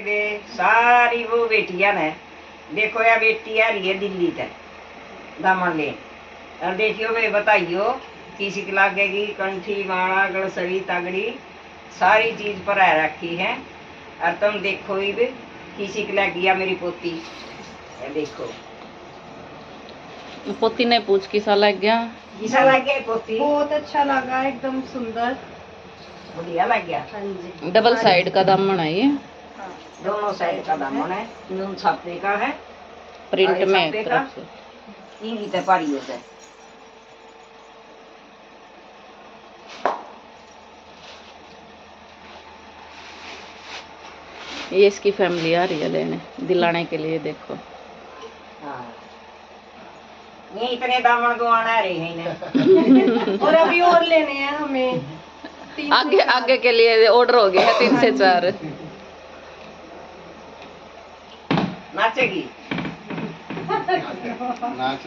वे सारी वो बेटियां ने। देखो या बेटी आ रही है दिल्ली तक दामन ले, और देखियो वे बताइयो किसी की लागेगी कंठी माला गड़सरी तगड़ी सारी चीज पर आ रखी है। और तुम देखो ही भी किसी की लग गया मेरी पोती, ये देखो पोती ने पूछ किसा लग गया। किसा लग गया पोती? बहुत अच्छा लगा, एकदम सुंदर, बढ़िया लग गया। हाँ जी। डबल साइड का दामन है ये, हाँ। दोनों साइड का दामन है, नून छापे का है, प्रिंट अरे में छापे एक का तरफ से। इंगी ते पारी होता है। ये इसकी फैमिली आ रही है लेने दिलाने के लिए, देखो। हाँ ये इतने दामन गवाना रहे हैं इन्हें। और अभी और लेने हैं हमें 3 से आगे 4। आगे के लिए ऑर्डर हो गया है 3 से 4। नाचेगी नाच